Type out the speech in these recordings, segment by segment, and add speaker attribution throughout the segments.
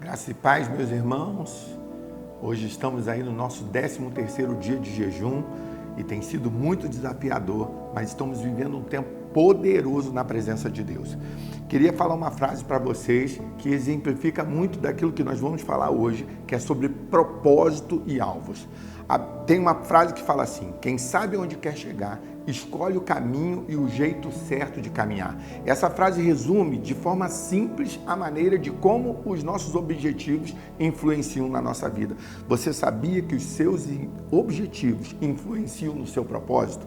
Speaker 1: Graça e paz, meus irmãos. Hoje estamos aí no nosso 13º dia de jejum e tem sido muito desafiador, mas estamos vivendo um tempo poderoso na presença de Deus. Queria falar uma frase para vocês que exemplifica muito daquilo que nós vamos falar hoje, que é sobre propósito e alvos. Tem uma frase que fala assim: quem sabe onde quer chegar, escolhe o caminho e o jeito certo de caminhar. Essa frase resume de forma simples a maneira de como os nossos objetivos influenciam na nossa vida. Você sabia que os seus objetivos influenciam no seu propósito?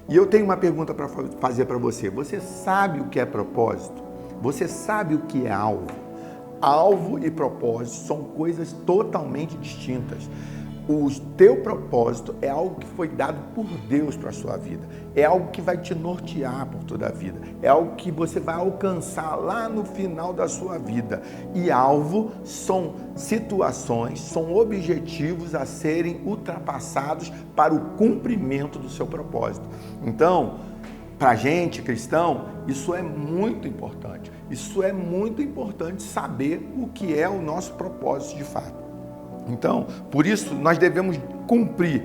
Speaker 1: E eu tenho uma pergunta para fazer para você. Você sabe o que é propósito? Você sabe o que é alvo? Alvo e propósito são coisas totalmente distintas. O teu propósito é algo que foi dado por Deus para a sua vida. É algo que vai te nortear por toda a vida. É algo que você vai alcançar lá no final da sua vida. E alvo são situações, são objetivos a serem ultrapassados para o cumprimento do seu propósito. Então, para a gente, cristão, isso é muito importante. Isso é muito importante saber o que é o nosso propósito de fato. Então, por isso, nós devemos cumprir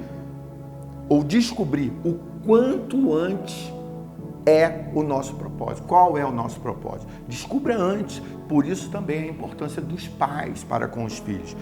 Speaker 1: ou descobrir o quanto antes é o nosso propósito. Qual é o nosso propósito? Descubra antes. Por isso também a importância dos pais para com os filhos.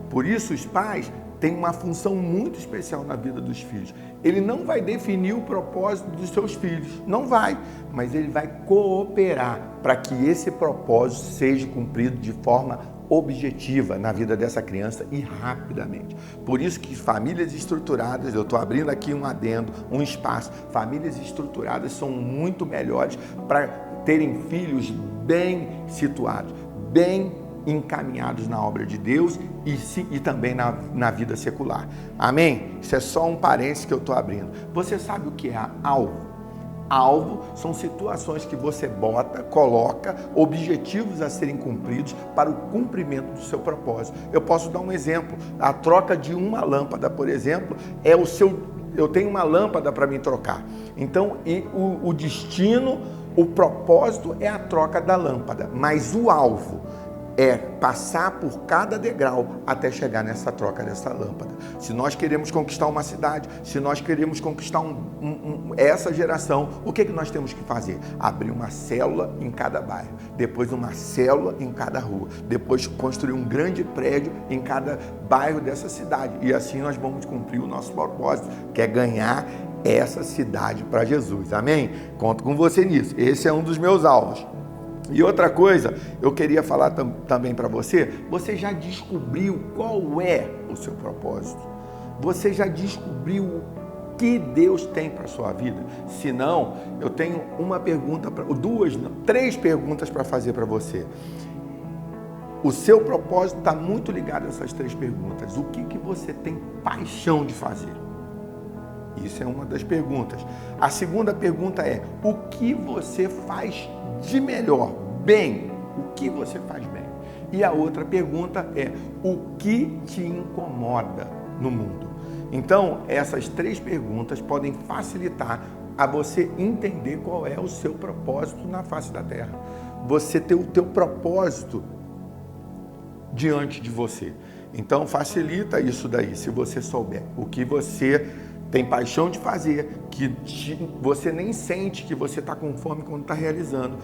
Speaker 1: Por isso, os pais têm uma função muito especial na vida dos filhos. Ele não vai definir o propósito dos seus filhos, não vai, mas ele vai cooperar para que esse propósito seja cumprido de forma objetiva na vida dessa criança e rapidamente. Por isso que famílias estruturadas, eu estou abrindo aqui um adendo, um espaço, famílias estruturadas são muito melhores para terem filhos bem situados, bem encaminhados na obra de Deus e também na vida secular. Amém? Isso é só um parênteses que eu estou abrindo. Você sabe o que é alvo? Alvo são situações que você coloca objetivos a serem cumpridos para o cumprimento do seu propósito. Eu posso dar um exemplo. A troca de uma lâmpada, por exemplo, eu tenho uma lâmpada para me trocar. Então, o destino, o propósito é a troca da lâmpada, mas o alvo é passar por cada degrau até chegar nessa troca dessa lâmpada. Se nós queremos conquistar uma cidade, se nós queremos conquistar essa geração, o que nós temos que fazer? Abrir uma célula em cada bairro, depois uma célula em cada rua, depois construir um grande prédio em cada bairro dessa cidade. E assim nós vamos cumprir o nosso propósito, que é ganhar essa cidade para Jesus. Amém? Conto com você nisso. Esse é um dos meus alvos. E outra coisa, eu queria falar também para você, você já descobriu qual é o seu propósito? Você já descobriu o que Deus tem para a sua vida? Se não, eu tenho uma pergunta, três perguntas para fazer para você. O seu propósito está muito ligado a essas três perguntas. O que você tem paixão de fazer? Isso é uma das perguntas. A segunda pergunta é: o que você faz de melhor, bem? O que você faz bem? E a outra pergunta é: o que te incomoda no mundo? Então, essas três perguntas podem facilitar a você entender qual é o seu propósito na face da terra. Você ter o teu propósito diante de você. Então, facilita isso daí, se você souber o que você tem paixão de fazer, que você nem sente que você está com fome quando está realizando.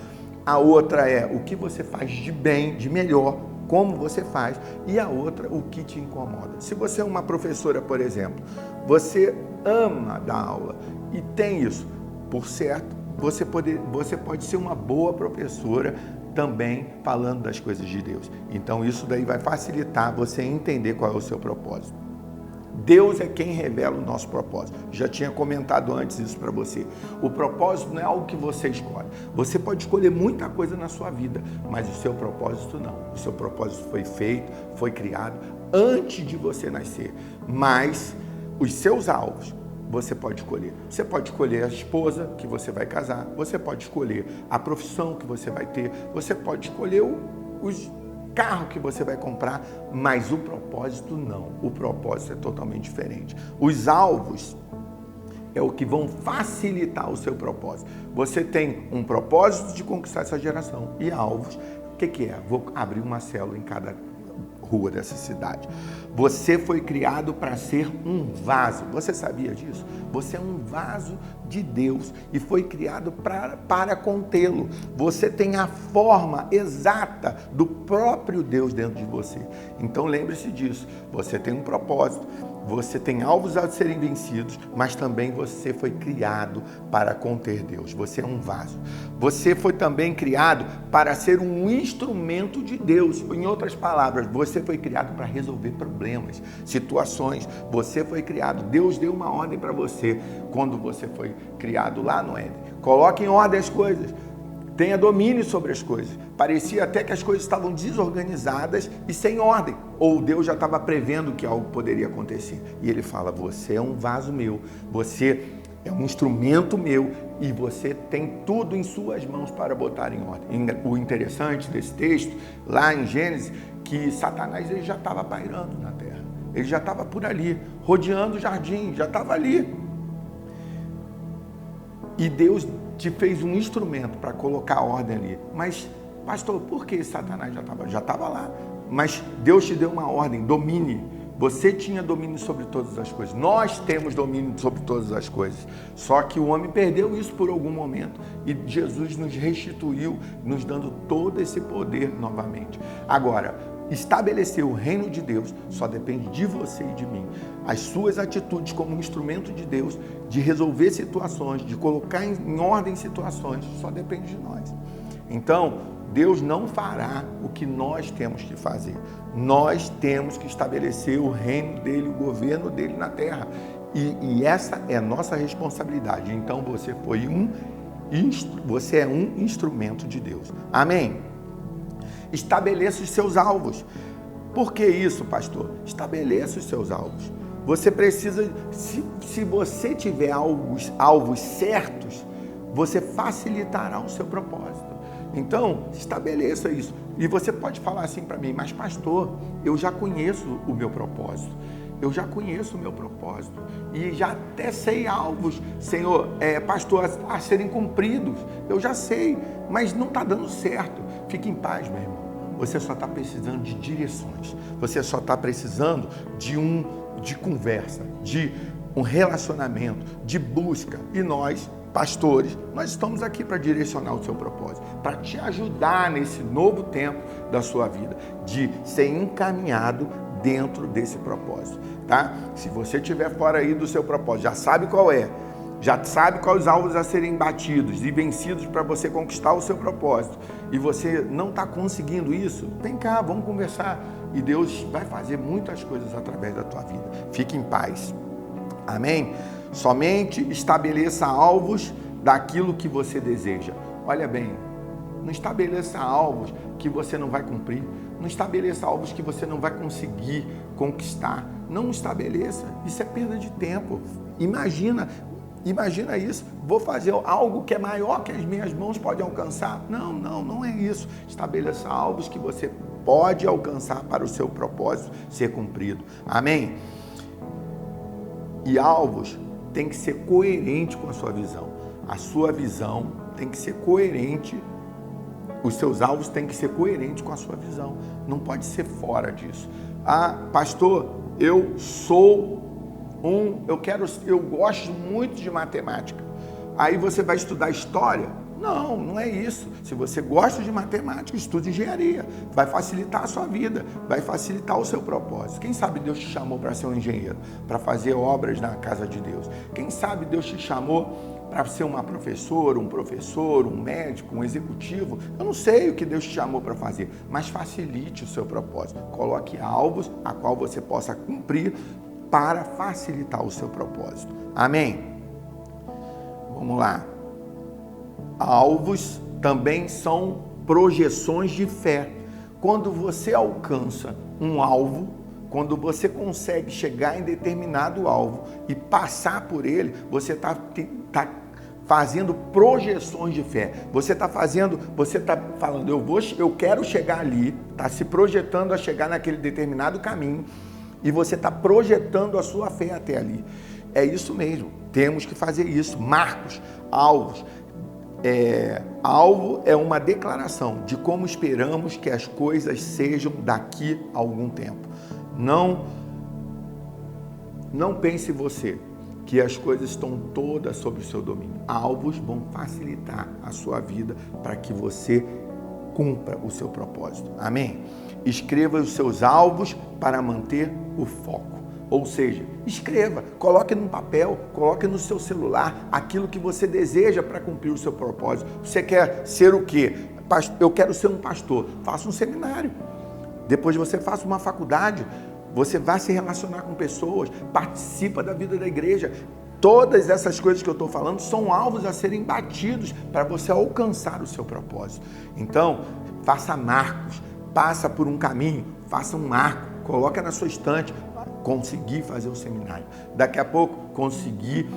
Speaker 1: A outra é o que você faz de bem, de melhor, como você faz. E a outra, o que te incomoda. Se você é uma professora, por exemplo, você ama dar aula e tem isso, por certo, você pode ser uma boa professora também falando das coisas de Deus. Então isso daí vai facilitar você entender qual é o seu propósito. Deus é quem revela o nosso propósito. Já tinha comentado antes isso para você. O propósito não é algo que você escolhe. Você pode escolher muita coisa na sua vida, mas o seu propósito não. O seu propósito foi feito, foi criado antes de você nascer. Mas os seus alvos, você pode escolher. Você pode escolher a esposa que você vai casar, você pode escolher a profissão que você vai ter, você pode escolher os carro que você vai comprar, mas o propósito não. O propósito é totalmente diferente. Os alvos é o que vão facilitar o seu propósito. Você tem um propósito de conquistar essa geração e alvos. O que é? Vou abrir uma célula em cada rua dessa cidade. Você foi criado para ser um vaso. Você sabia disso? Você é um vaso de Deus e foi criado para contê-lo. Você tem a forma exata do próprio Deus dentro de você. Então lembre-se disso. Você tem um propósito. Você tem alvos a serem vencidos, mas também você foi criado para conter Deus. Você é um vaso. Você foi também criado para ser um instrumento de Deus. Em outras palavras, você foi criado para resolver problemas, situações. Você foi criado. Deus deu uma ordem para você quando você foi criado lá no Éden. Coloque em ordem as coisas. Tenha domínio sobre as coisas. Parecia até que as coisas estavam desorganizadas e sem ordem. Ou Deus já estava prevendo que algo poderia acontecer. E ele fala, você é um vaso meu, você é um instrumento meu e você tem tudo em suas mãos para botar em ordem. O interessante desse texto, lá em Gênesis, que Satanás ele já estava pairando na terra. Ele já estava por ali, rodeando o jardim, já estava ali. E Deus te fez um instrumento para colocar ordem ali. Mas, pastor, por que Satanás já estava lá? Mas Deus te deu uma ordem, domine. Você tinha domínio sobre todas as coisas. Nós temos domínio sobre todas as coisas. Só que o homem perdeu isso por algum momento. E Jesus nos restituiu, nos dando todo esse poder novamente. Agora, estabelecer o reino de Deus só depende de você e de mim. As suas atitudes como instrumento de Deus, de resolver situações, de colocar em ordem situações, só depende de nós. Então, Deus não fará o que nós temos que fazer. Nós temos que estabelecer o reino dele, o governo dele na terra. E essa é a nossa responsabilidade. Então, você é um instrumento de Deus. Amém? Estabeleça os seus alvos. Por que isso, pastor? Estabeleça os seus alvos. Você precisa, se você tiver alvos certos, você facilitará o seu propósito. Então, estabeleça isso. E você pode falar assim para mim, mas pastor, eu já conheço o meu propósito. Eu já conheço o meu propósito. E já até sei alvos, Senhor, pastor, a serem cumpridos. Eu já sei, mas não está dando certo. Fique em paz, meu irmão. Você só está precisando de direções. Você só está precisando de conversa, de um relacionamento, de busca. E nós, pastores, nós estamos aqui para direcionar o seu propósito, para te ajudar nesse novo tempo da sua vida, de ser encaminhado dentro desse propósito, tá? Se você estiver fora aí do seu propósito, já sabe qual é, já sabe quais alvos a serem batidos e vencidos para você conquistar o seu propósito, e você não está conseguindo isso, vem cá, vamos conversar, e Deus vai fazer muitas coisas através da tua vida. Fique em paz. Amém? Somente estabeleça alvos daquilo que você deseja. Olha bem, não estabeleça alvos que você não vai cumprir. Não estabeleça alvos que você não vai conseguir conquistar. Não estabeleça. Isso é perda de tempo. Imagina isso. Vou fazer algo que é maior que as minhas mãos podem alcançar. Não é isso. Estabeleça alvos que você pode alcançar para o seu propósito ser cumprido. Amém? E alvos tem que ser coerente com a sua visão. A sua visão tem que ser coerente, os seus alvos têm que ser coerentes com a sua visão. Não pode ser fora disso. Ah, pastor, eu gosto muito de matemática. Aí você vai estudar história? Não é isso. Se você gosta de matemática, estude engenharia. Vai facilitar a sua vida, vai facilitar o seu propósito. Quem sabe Deus te chamou para ser um engenheiro, para fazer obras na casa de Deus. Quem sabe Deus te chamou para ser uma professora, um professor, um médico, um executivo. Eu não sei o que Deus te chamou para fazer, mas facilite o seu propósito. Coloque alvos a qual você possa cumprir para facilitar o seu propósito. Amém? Vamos lá. Alvos também são projeções de fé. Quando você alcança um alvo, quando você consegue chegar em determinado alvo e passar por ele, você está fazendo projeções de fé. Você está falando, eu quero chegar ali, está se projetando a chegar naquele determinado caminho e você está projetando a sua fé até ali. É isso mesmo, temos que fazer isso. Marcos, alvos. Alvo é uma declaração de como esperamos que as coisas sejam daqui a algum tempo. Não pense você que as coisas estão todas sob o seu domínio. Alvos vão facilitar a sua vida para que você cumpra o seu propósito. Amém? Escreva os seus alvos para manter o foco. Ou seja, escreva, coloque num papel, coloque no seu celular aquilo que você deseja para cumprir o seu propósito. Você quer ser o quê? Eu quero ser um pastor. Faça um seminário. Depois você faça uma faculdade. Você vai se relacionar com pessoas, participa da vida da igreja. Todas essas coisas que eu estou falando são alvos a serem batidos para você alcançar o seu propósito. Então, faça marcos, passa por um caminho, faça um marco, coloca na sua estante, conseguir fazer o seminário. Daqui a pouco, conseguir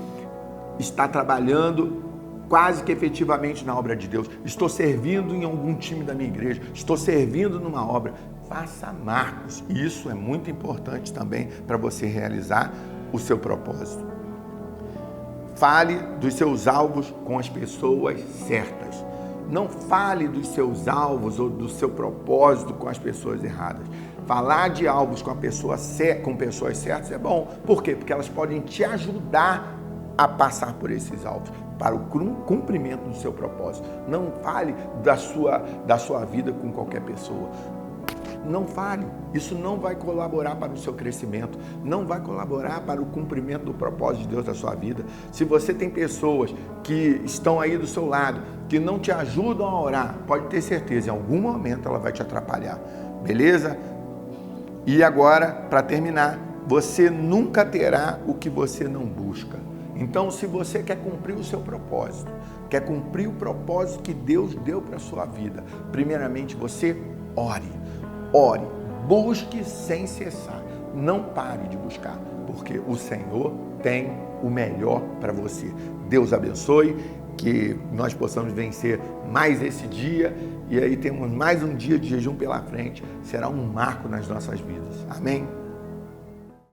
Speaker 1: estar trabalhando quase que efetivamente na obra de Deus. Estou servindo em algum time da minha igreja, estou servindo numa obra. Faça marcos. Isso é muito importante também para você realizar o seu propósito. Fale dos seus alvos com as pessoas certas. Não fale dos seus alvos ou do seu propósito com as pessoas erradas. Falar de alvos com pessoas certas é bom. Por quê? Porque elas podem te ajudar a passar por esses alvos, para o cumprimento do seu propósito. Não fale da sua vida com qualquer pessoa. Não fale, isso não vai colaborar para o seu crescimento, não vai colaborar para o cumprimento do propósito de Deus da sua vida. Se você tem pessoas que estão aí do seu lado, que não te ajudam a orar, pode ter certeza, em algum momento ela vai te atrapalhar, beleza? E agora, para terminar, você nunca terá o que você não busca. Então, se você quer cumprir o seu propósito, quer cumprir o propósito que Deus deu para a sua vida, primeiramente você ore, busque sem cessar, não pare de buscar, porque o Senhor tem o melhor para você. Deus abençoe, que nós possamos vencer mais esse dia, e aí temos mais um dia de jejum pela frente, será um marco nas nossas vidas. Amém?